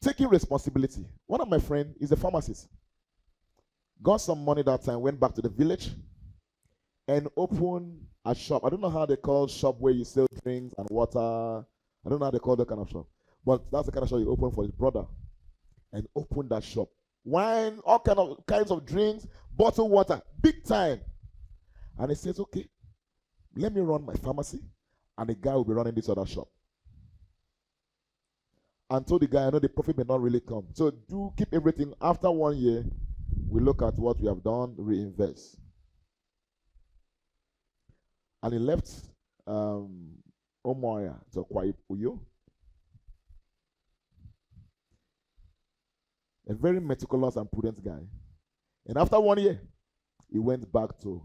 Taking responsibility. One of my friends is a pharmacist. Got some money that time, went back to the village and opened a shop. I don't know how they call shop where you sell drinks and water. I don't know how they call that kind of shop. But that's the kind of shop you open for his brother. And opened that shop. Wine, all kinds of drinks, bottled water, big time. And he says, okay, let me run my pharmacy, and the guy will be running this other shop. And told the guy, I know the profit may not really come. So do keep everything. After 1 year, we look at what we have done, reinvest. And he left Omoya to Akwa Uyo. A very meticulous and prudent guy. And after 1 year, he went back to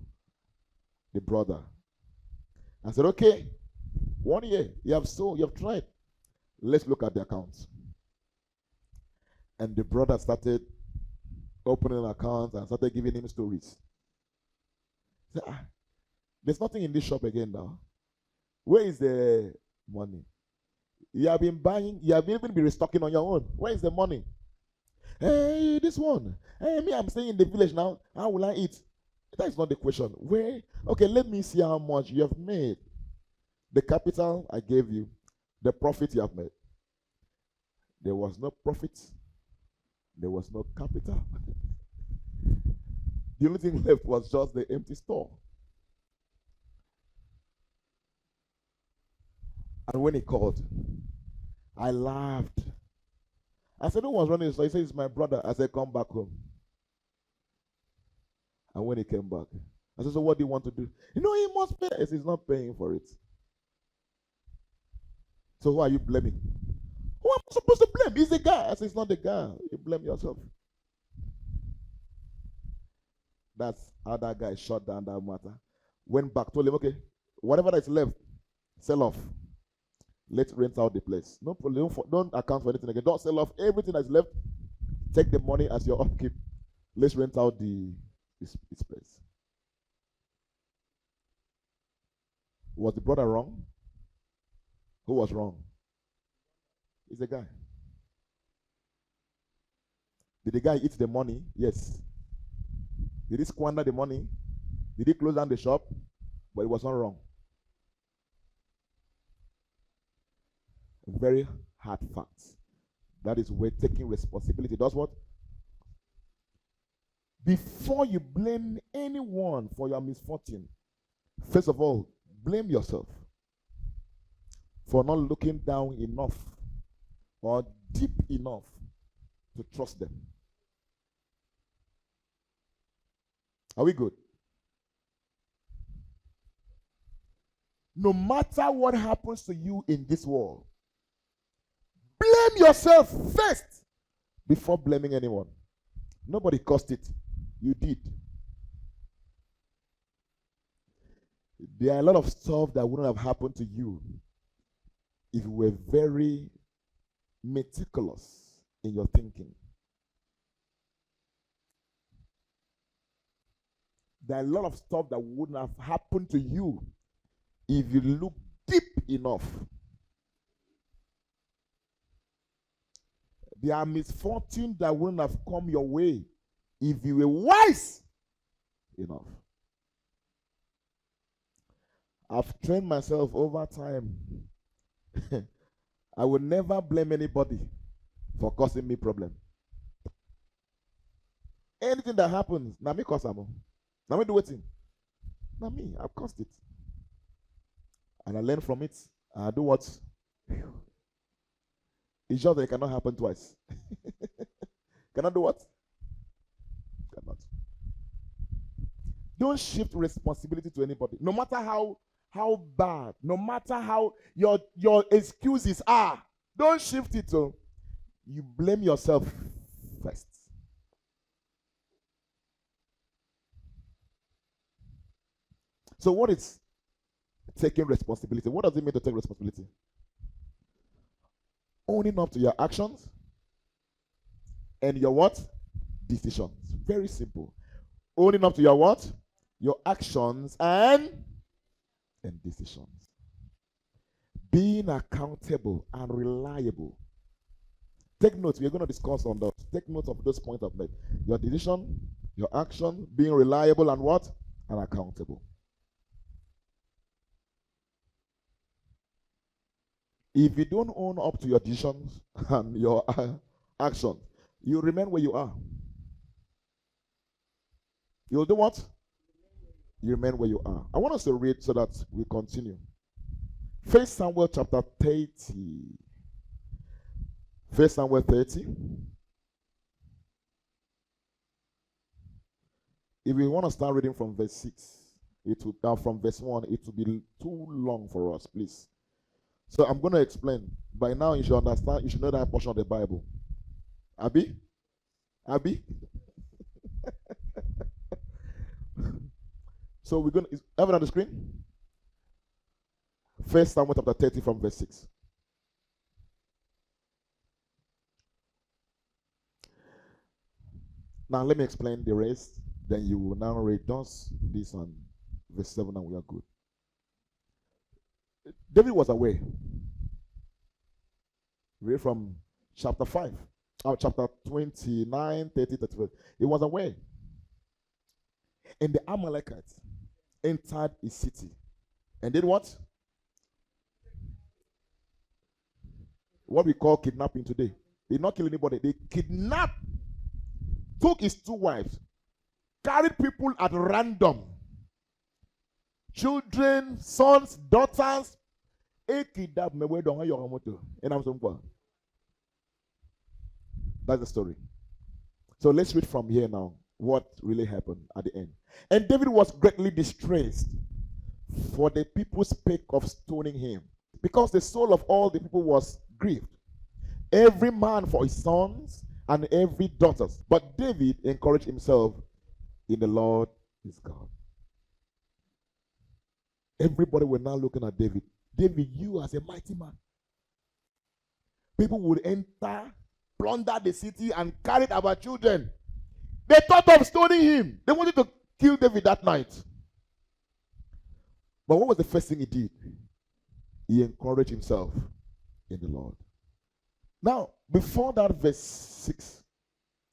the brother and said, okay, 1 year, you have tried. Let's look at the accounts. And the brother started opening accounts and started giving him stories. He said, there's nothing in this shop again now. Where is the money? You have been buying, you have even been restocking on your own. Where is the money? Hey, this one. Hey, me, I'm staying in the village now. How will I eat? That is not the question. Where? Okay, let me see how much you have made. The capital I gave you, the profit you have made. There was no profit. There was no capital. The only thing left was just the empty store. And when he called, I laughed. I said, who was running the store? He said, it's my brother. I said, come back home. And when he came back, I said, so what do you want to do? You know, he must pay. I said, he's not paying for it. So who are you blaming? Who am I supposed to blame? He's the guy. I said, it's not the guy. You blame yourself. That's how that guy shut down that matter. Went back, told him, okay, whatever that's left, sell off. Let's rent out the place. No problem. Don't account for anything again. Don't sell off everything that's left. Take the money as your upkeep. Let's rent out this place. Was the brother wrong? Who was wrong? It's the guy. Did the guy eat the money? Yes. Did he squander the money? Did he close down the shop? But it was not wrong. Very hard facts. That is where taking responsibility does what? Before you blame anyone for your misfortune, first of all, blame yourself for not looking down enough or deep enough to trust them. Are we good? No matter what happens to you in this world, blame yourself first before blaming anyone. Nobody caused it. You did. There are a lot of stuff that wouldn't have happened to you if you were very meticulous in your thinking. There are a lot of stuff that wouldn't have happened to you if you look deep enough. There are misfortunes that wouldn't have come your way if you were wise enough. I've trained myself over time. I will never blame anybody for causing me problem. Anything that happens, now me cause am. Now me do it. Now me, I've caused it. And I learn from it. And I do what? It's just that it cannot happen twice. Cannot do what? Cannot. Don't shift responsibility to anybody. No matter how bad, no matter how your excuses are, don't shift it. So you blame yourself first. So what is taking responsibility? What does it mean to take responsibility? Owning up to your actions and your what? Decisions. Very simple. Owning up to your what? Your actions and decisions. Being accountable and reliable Take notes. We're going to discuss on that. Take note of those points I've made. Your decision, your action, being reliable and what? And accountable. If you don't own up to your decisions and your actions, you remain where you are. You'll do what? You remain where you are. I want us to read so that we continue. 1 Samuel chapter 30. 1 Samuel 30. If we want to start reading from verse 6, it will from verse 1, it will be too long for us, please. So I'm going to explain. By now you should understand, you should know that portion of the Bible. Abi? So we're going to have it on the screen. 1 Samuel chapter 30 from verse 6. Now let me explain the rest. Then you will now read this on verse 7 and we are good. David was away. Read from chapter 5. Chapter 29, 30, 31. He was away. And the Amalekites entered his city. And did what? What we call kidnapping today. They did not kill anybody. They kidnapped, took his 2 wives, carried people at random. Children, sons, daughters. That's the story. So let's read from here now what really happened at the end. And David was greatly distressed, for the people spake of stoning him, because the soul of all the people was grieved, every man for his sons and every daughters. But David encouraged himself in the Lord his God. Everybody were now looking at David. David, you as a mighty man. People would enter, plunder the city, and carry our children. They thought of stoning him. They wanted to kill David that night. But what was the first thing he did? He encouraged himself in the Lord. Now, before that verse 6,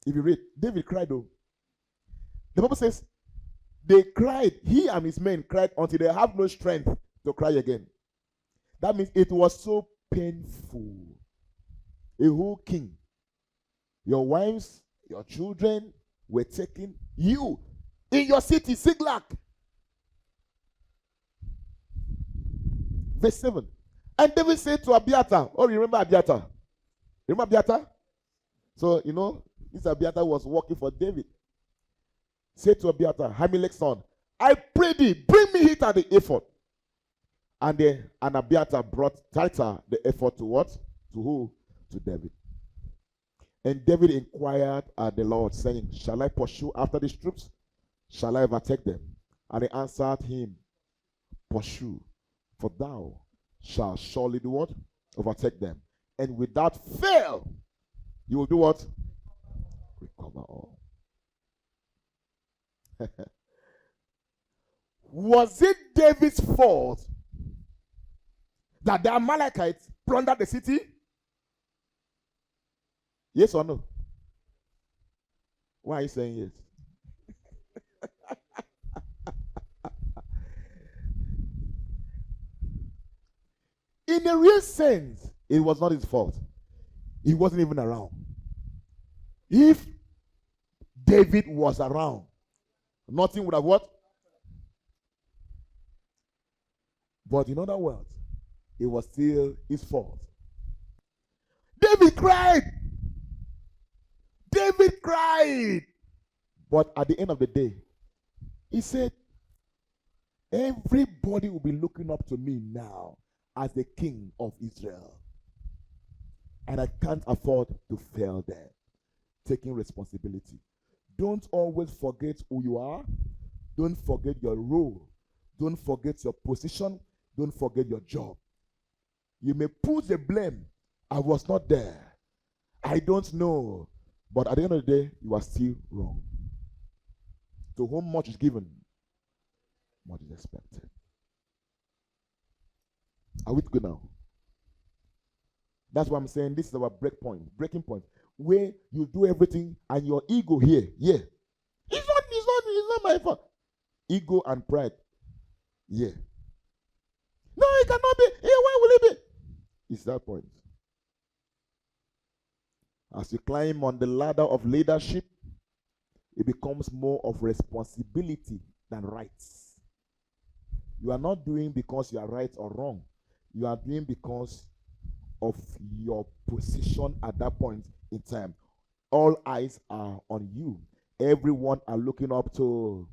if you read, David cried though. The Bible says, they cried, he and his men cried until they have no strength to cry again. That means it was so painful. A whole king, your wives, your children were taken, you in your city, Siglag. Verse 7. And David said to Abiathar, oh, you remember Abiathar? Remember Abiathar? So, this Abiathar was working for David. Said to Abiathar, Ahimelech's son, I pray thee, bring me hither the ephod. And Abiathar brought thither the ephod to what? To who? To David. And David inquired at the Lord, saying, shall I pursue after these troops? Shall I overtake them? And he answered him, pursue, for thou shalt surely do what? Overtake them. And without fail, you will do what? Recover all. Was it David's fault that the Amalekites plundered the city? Yes or no? Why are you saying yes? In a real sense, it was not his fault. He wasn't even around. If David was around, nothing would have what? But in other words, it was still his fault. David cried. David cried. But at the end of the day, he said, everybody will be looking up to me now as the king of Israel. And I can't afford to fail them. Taking responsibility. Don't always forget who you are. Don't forget your role. Don't forget your position. Don't forget your job. You may put the blame. I was not there. I don't know. But at the end of the day, you are still wrong. To whom much is given, much is expected. Are we good now? That's why I'm saying this is our breaking point, where you do everything and your ego here, yeah. It's not my fault. Ego and pride, yeah. No, it cannot be. Yeah, why will it be? It's that point. As you climb on the ladder of leadership, it becomes more of responsibility than rights. You are not doing because you are right or wrong. You are doing because of your position at that point in time. All eyes are on you. Everyone are looking up to.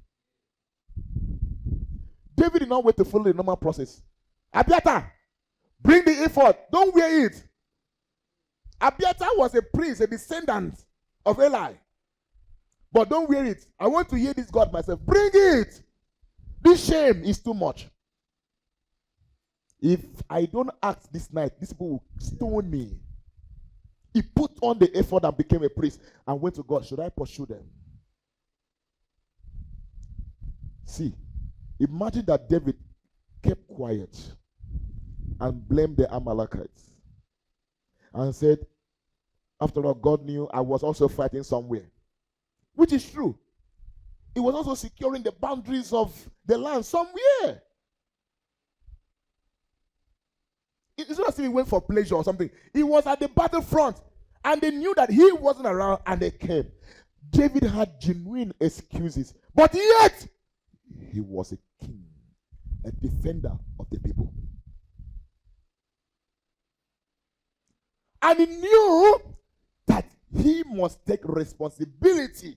David did not wait to follow the normal process. Abiathar, bring the ephod. Don't wear it. Abiathar was a priest, a descendant of Eli. But don't wear it. I want to hear this God myself. Bring it. This shame is too much. If I don't act this night, these people will stone me. He put on the ephod and became a priest and went to God. Should I pursue them? See, imagine that David kept quiet and blamed the Amalekites and said, after all, God knew I was also fighting somewhere. Which is true. He was also securing the boundaries of the land somewhere. It's not as if he went for pleasure or something. He was at the battlefront and they knew that he wasn't around and they came. David had genuine excuses, but yet he was a king, a defender of the people. And he knew that he must take responsibility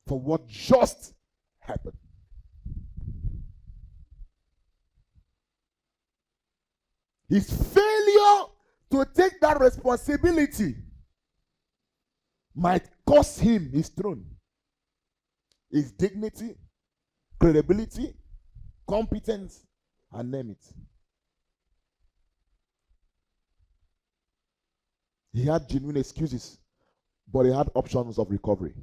for what just happened. His failure to take that responsibility might cost him his throne, his dignity, credibility, competence, and name it. He had genuine excuses, but he had options of recovery.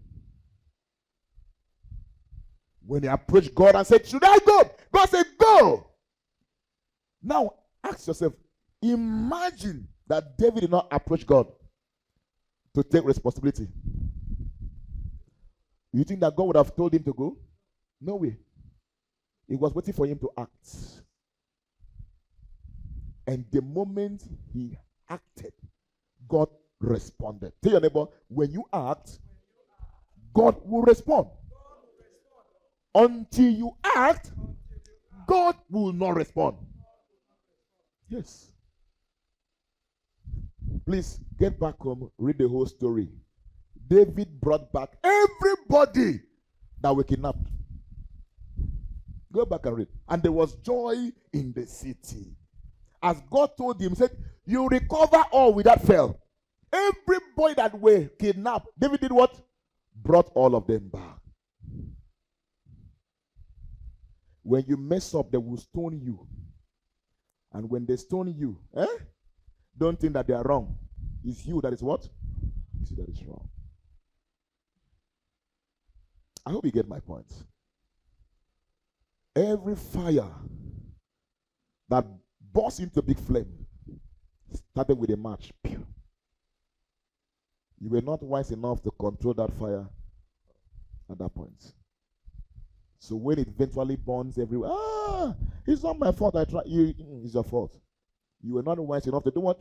When he approached God and said, should I go? God said, go. Now, ask yourself, imagine that David did not approach God to take responsibility. You think that God would have told him to go? No way. He was waiting for him to act. And the moment he acted, God responded. Tell your neighbor, when you act, God will respond. Until you act, God will not respond. Yes. Please get back home, read the whole story. David brought back everybody that were kidnapped. Go back and read. And there was joy in the city. As God told him, he said, you recover all without fail. Every boy that were kidnapped, David did what? Brought all of them back. When you mess up, they will stone you. And when they stone you, don't think that they are wrong. It's you that is what? It's you that is wrong. I hope you get my point. Every fire that bursts into big flame started with a match. Pew. You were not wise enough to control that fire at that point. So when it eventually burns everywhere, it's not my fault. It's your fault. You were not wise enough to do what?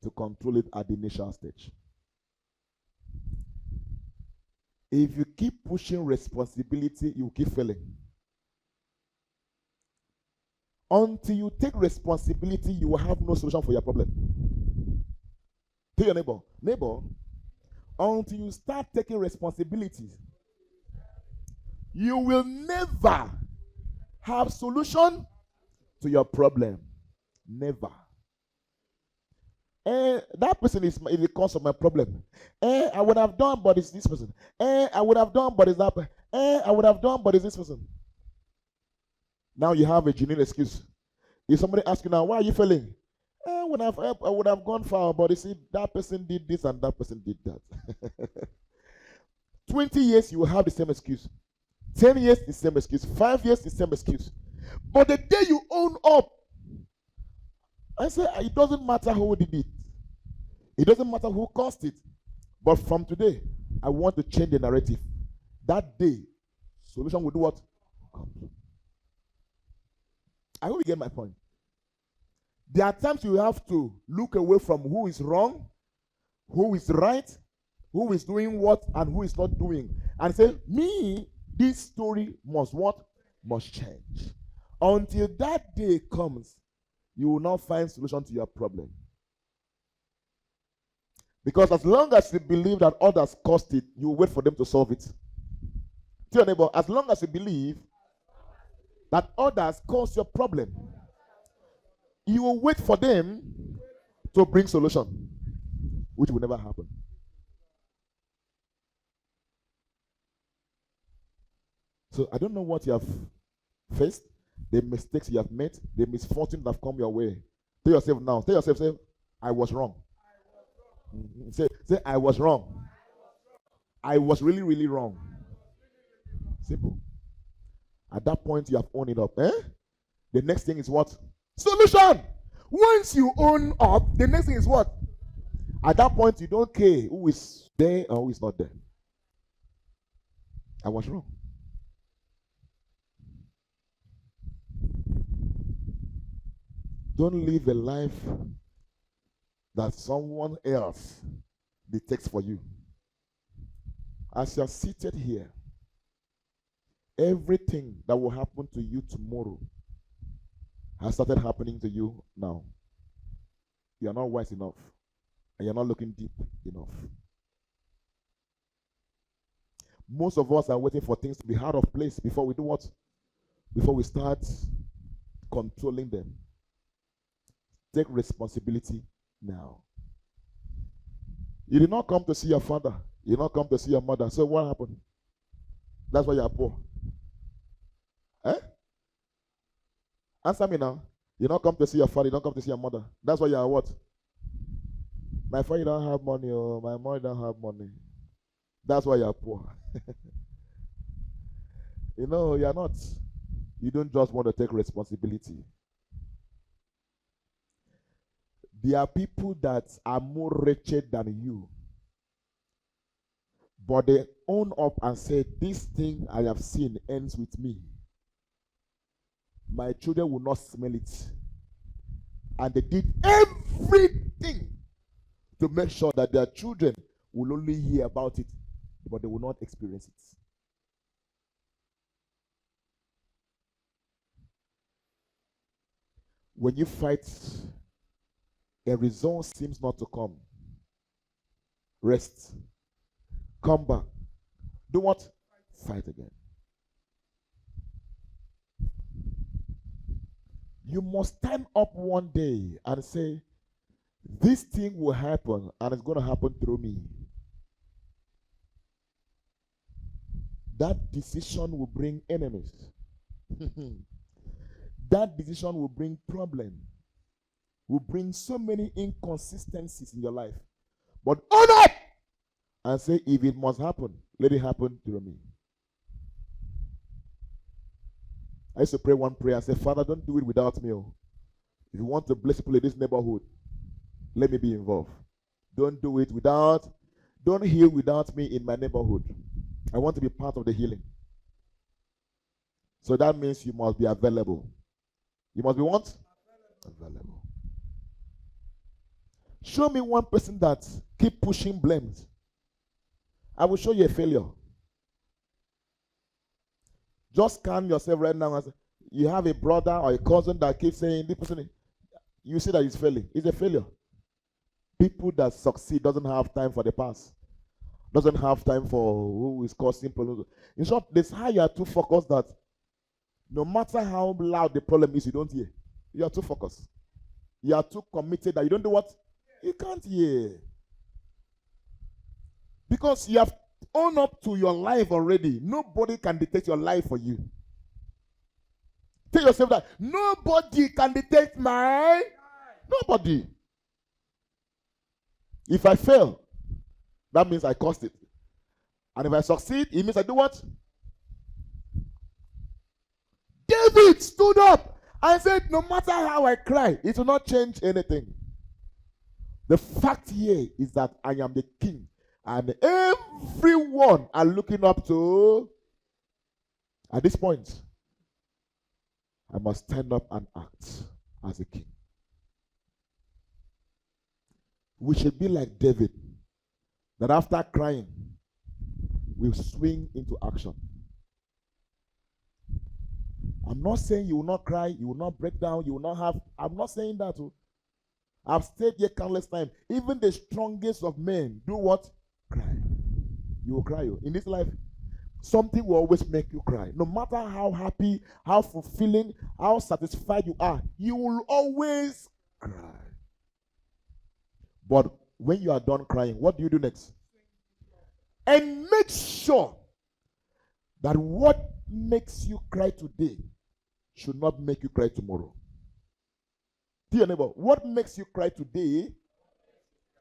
To control it at the initial stage. If you keep pushing responsibility, you keep failing. Until you take responsibility, you will have no solution for your problem. Tell your neighbor, until you start taking responsibilities, you will never have solution to your problem. Never. That person is the cause of my problem. I would have done, but it's this person. I would have done, but it's that person. I would have done, but it's this person. Now you have a genuine excuse. If somebody asks you now, why are you failing? I would have gone far, but you see, that person did this and that person did that. 20 years, you will have the same excuse. 10 years, the same excuse. 5 years, the same excuse. But the day you own up, I say, it doesn't matter who did it. It doesn't matter who caused it. But from today, I want to change the narrative. That day, solution will do what? Come. I hope you get my point. There are times you have to look away from who is wrong, who is right, who is doing what, and who is not doing. And say, me, this story must what? Must change. Until that day comes, you will not find solution to your problem. Because as long as you believe that others caused it, you wait for them to solve it. Tell your neighbor, as long as you believe that others caused your problem, you will wait for them to bring solution, which will never happen. So I don't know what you have faced, the mistakes you have made, the misfortune that have come your way. Tell yourself now, say, I was wrong. Say, I was wrong. I was really, really wrong. Simple. At that point, you have owned it up. The next thing is what? Solution. Once you own up, the next thing is what? At that point, you don't care who is there or who is not there. I was wrong. Don't live a life that someone else dictates for you. As you are seated here, everything that will happen to you tomorrow has started happening to you now. You are not wise enough, and you are not looking deep enough. Most of us are waiting for things to be out of place before we do what? Before we start controlling them. Take responsibility now. You did not come to see your father. You did not come to see your mother. So what happened? That's why you are poor. Answer me now. You don't come to see your father. You don't come to see your mother. That's why you are what? My father don't have money, or my mother don't have money. That's why you are poor. You know, you are not. You don't just want to take responsibility. There are people that are more wretched than you, but they own up and say, this thing I have seen ends with me. My children will not smell it. And they did everything to make sure that their children will only hear about it, but they will not experience it. When you fight, a result seems not to come. Rest. Come back. Do what? Fight again. You must stand up one day and say, this thing will happen and it's going to happen through me. That decision will bring enemies. That decision will bring problem. Will bring so many inconsistencies in your life. But own up and say, if it must happen, let it happen through me. I used to pray one prayer and say, Father, don't do it without me. If you want to bless people in this neighborhood, let me be involved. Don't do it without, don't heal without me in my neighborhood. I want to be part of the healing. So that means you must be available. You must be what? Available. Show me one person that keep pushing blames. I will show you a failure. Just scan yourself right now and say, you have a brother or a cousin that keeps saying, this person, you see that he's failing. It's a failure. People that succeed doesn't have time for the past. Doesn't have time for who is causing problems. In short, this how you are too focused that no matter how loud the problem is, you don't hear. You are too focused. You are too committed that you don't do what? You can't hear. Because you have owned up to your life already. Nobody can dictate your life for you. Tell yourself that nobody can dictate my. Nobody. If I fail, that means I caused it. And if I succeed, it means I do what? David stood up I said, no matter how I cry, it will not change anything. The fact here is that I am the king, and everyone are looking up to. At this point, I must stand up and act as a king. We should be like David, that after crying, we swing into action. I'm not saying you will not cry, you will not break down, you will not have. I'm not saying that. I've stayed here countless times. Even the strongest of men do what? Cry. You will cry. In this life, something will always make you cry. No matter how happy, how fulfilling, how satisfied you are, you will always cry. But when you are done crying, what do you do next? And make sure that what makes you cry today should not make you cry tomorrow. Dear neighbor, what makes you cry today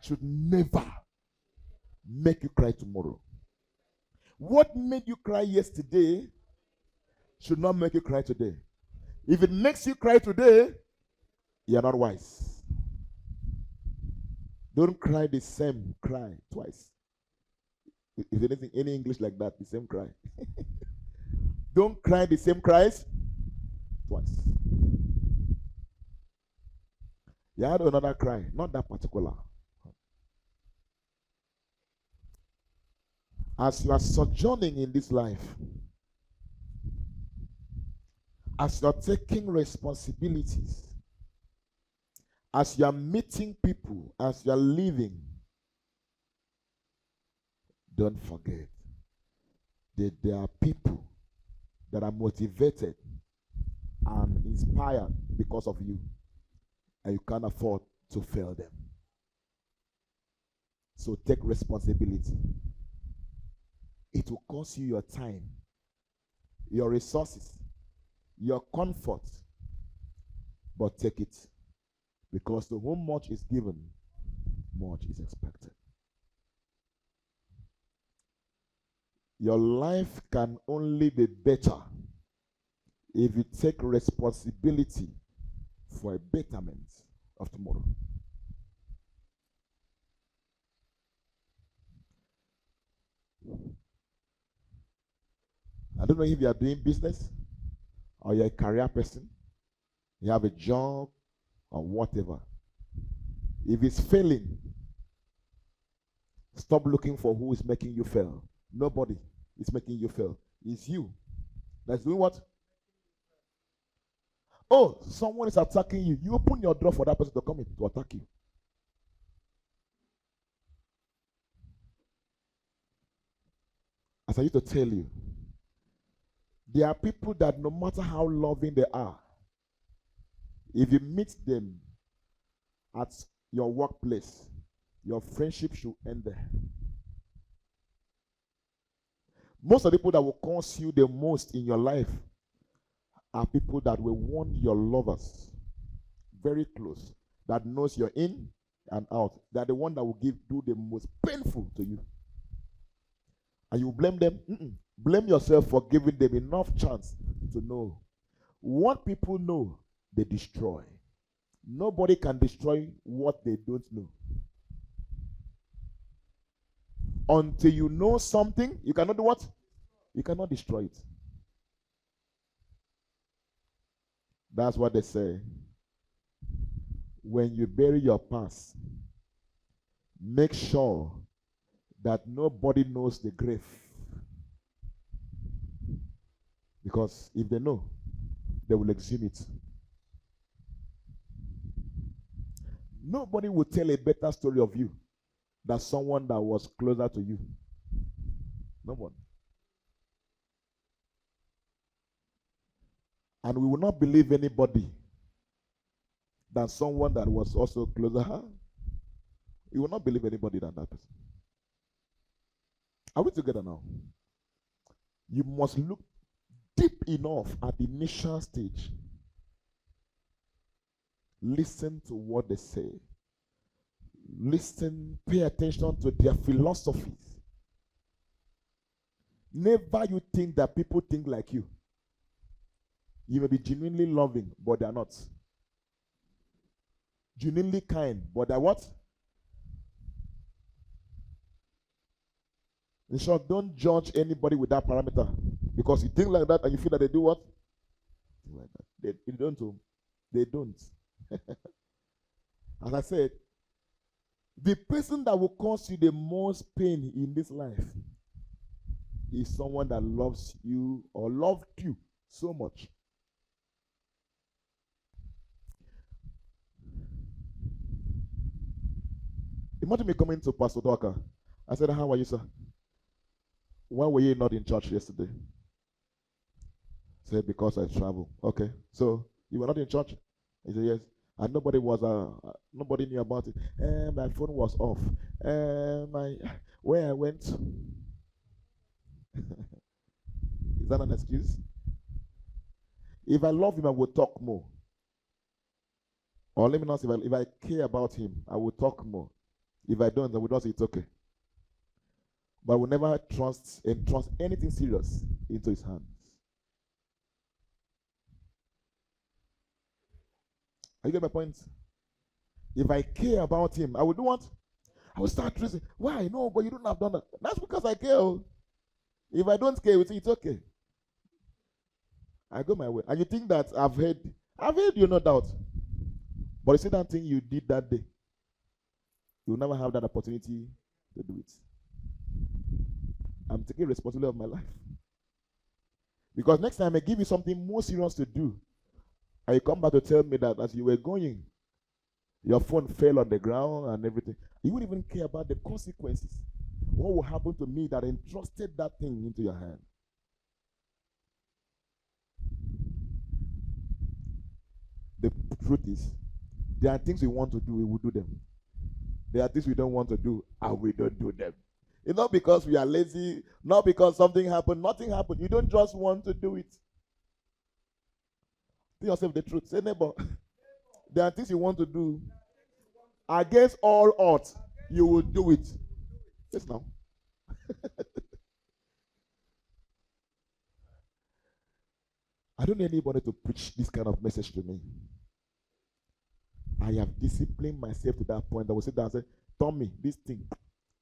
should never make you cry tomorrow. What made you cry yesterday should not make you cry today. If it makes you cry today, you are not wise. Don't cry the same cry twice. Is anything, any English like that? The same cry. Don't cry the same cries twice. You had another cry, not that particular. As you are sojourning in this life, as you are taking responsibilities, as you are meeting people, as you are living, don't forget that there are people that are motivated and inspired because of you, and you can't afford to fail them. So take responsibility. It will cost you your time, your resources, your comfort, but take it, because to whom much is given, much is expected. Your life can only be better if you take responsibility for a betterment of tomorrow. I don't know if you are doing business or you're a career person, you have a job or whatever. If it's failing, stop looking for who is making you fail. Nobody is making you fail. It's you that's doing what? Oh, someone is attacking you. You open your door for that person to come in to attack you. As I used to tell you, there are people that no matter how loving they are, if you meet them at your workplace, your friendship should end there. Most of the people that will cause you the most in your life are people that will want your lovers very close, that knows you're in and out. They're the one that will do the most painful to you. And you blame them? Blame yourself for giving them enough chance to know. What people know, they destroy. Nobody can destroy what they don't know. Until you know something, you cannot do what? You cannot destroy it. That's what they say. When you bury your past, make sure that nobody knows the grave. Because if they know, they will exhume it. Nobody will tell a better story of you than someone that was closer to you. No one. And we will not believe anybody than someone that was also closer. You will not believe anybody than that person. Are we together now? You must look deep enough at the initial stage. Listen to what they say. Listen, pay attention to their philosophies. Never you think that people think like you. You may be genuinely loving, but they are not. Genuinely kind, but they're what? In short, don't judge anybody with that parameter. Because you think like that and you feel that they do what? Like that. They don't. They don't. As I said, the person that will cause you the most pain in this life is someone that loves you or loved you so much. Imagine me coming to Pastor Doka. I said, "How are you, sir? Why were you not in church yesterday?" I said, "Because I travel." "Okay. So you were not in church?" He said, "Yes." And nobody knew about it. My phone was off. Where I went. Is that an excuse? If I love him, I will talk more. Or let me not say, if I care about him, I will talk more. If I don't, I will not say it's okay. But I will never trust anything serious into his hands. Are you get my point? If I care about him, I will do what? I will start tracing. Why? No, but you don't have done that. That's because I care. If I don't care, it's okay. I go my way. And you think that I've heard you, no doubt. But you see that thing you did that day, you'll never have that opportunity to do it. I'm taking responsibility of my life. Because next time I give you something more serious to do, and you come back to tell me that as you were going, your phone fell on the ground and everything, you wouldn't even care about the consequences. What will happen to me that entrusted that thing into your hand? The truth is, there are things we want to do, we will do them. There are things we don't want to do, and we don't do them. It's not because we are lazy, not because something happened, nothing happened. You don't just want to do it. Tell yourself the truth. Say, neighbor, there are things you want to do. Against all odds, you will do it. Yes, now. I don't need anybody to preach this kind of message to me. I have disciplined myself to that point. I will sit down and say, Tommy, this thing,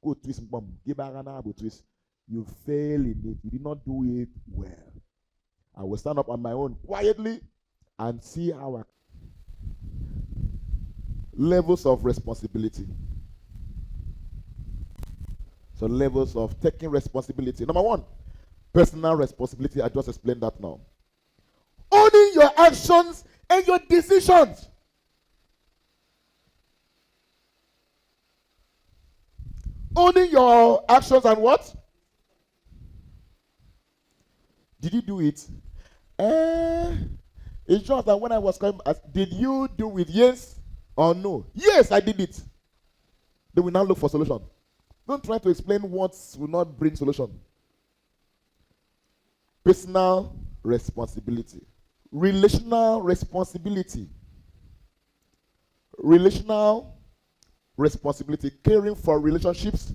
go twist bomb. Give a twist. You fail in it. You did not do it well. I will stand up on my own quietly and see our levels of responsibility. So levels of taking responsibility. Number one, personal responsibility. I just explained that now. Owning your actions and your decisions. Owning your actions and what? Did you do it? It's just that when I was coming, did you do it? Yes or no? Yes, I did it. They will now look for solution. Don't try to explain what will not bring solution. Personal responsibility. Relational responsibility. Relational responsibility. Caring for relationships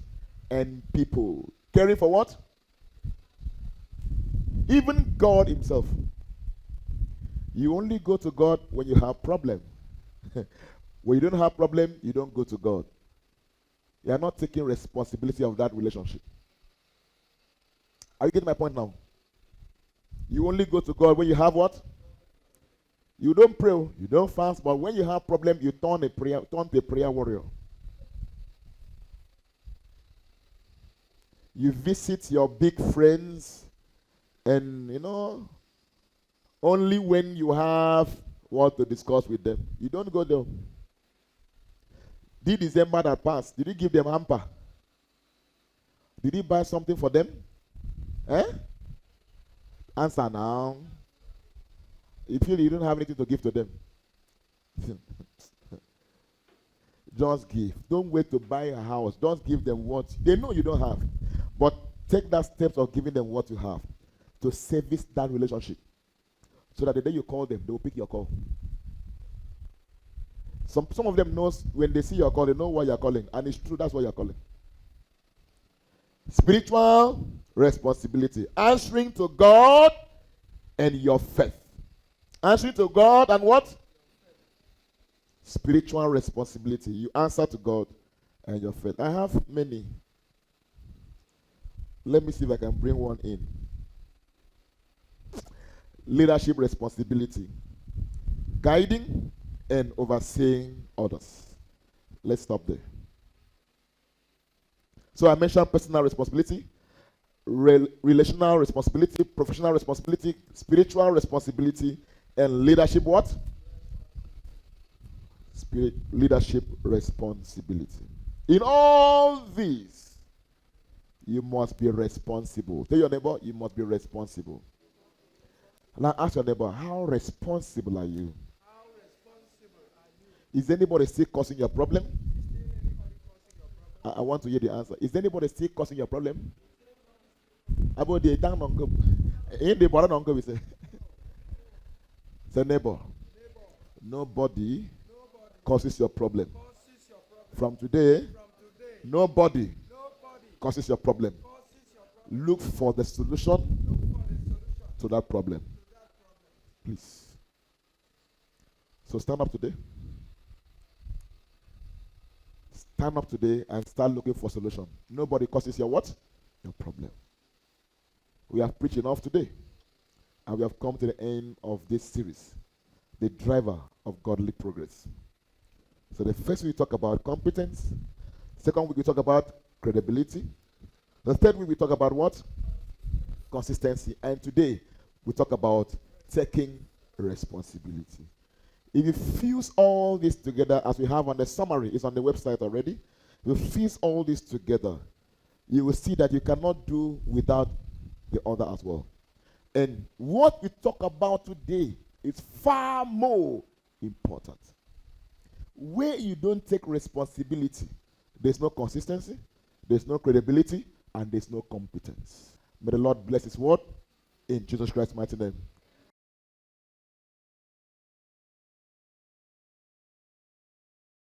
and people. Caring for what? Even God himself. You only go to God when you have problem. When you don't have problem, you don't go to God. You are not taking responsibility of that relationship. Are you getting my point now? You only go to God when you have what? You don't pray, you don't fast, but when you have problem, you turn to a prayer warrior. You visit your big friends, and only when you have what to discuss with them. You don't go there. This December that passed, did you give them hamper? Did you buy something for them? Answer now. You feel you don't have anything to give to them. Just give. Don't wait to buy a house. Just give them what they know you don't have. But take that steps of giving them what you have to service that relationship. So that the day you call them, they will pick your call. Some of them knows when they see your call, they know why you're calling. And it's true, that's why you're calling. Spiritual responsibility. Answering to God and your faith. Answering to God and what? Spiritual responsibility. You answer to God and your faith. I have many. Let me see if I can bring one in. Leadership responsibility. Guiding and overseeing others. Let's stop there. So I mentioned personal responsibility, relational responsibility, professional responsibility, spiritual responsibility, and leadership what? Leadership responsibility. In all these, you must be responsible. Tell your neighbor, you must be responsible. Now ask your neighbor, how responsible are you? Is anybody still causing your problem? I want to hear the answer. Is anybody still causing your problem? About the down on go. In the bottom on go, we say. Say neighbor. Nobody causes your problem. From today, nobody causes your problem. Look for the solution to that problem. Please. So stand up today. Stand up today and start looking for solution. Nobody causes your what? Your problem. We have preached enough today. And we have come to the end of this series. The driver of godly progress. So the first week we talk about competence. Second week we talk about credibility. The third week we talk about what? Consistency. And today we talk about taking responsibility. If you fuse all this together, as we have on the summary, it's on the website already. If you fuse all this together, you will see that you cannot do without the other as well. And what we talk about today is far more important. Where you don't take responsibility, there's no consistency, there's no credibility, and there's no competence. May the Lord bless His word in Jesus Christ's mighty name.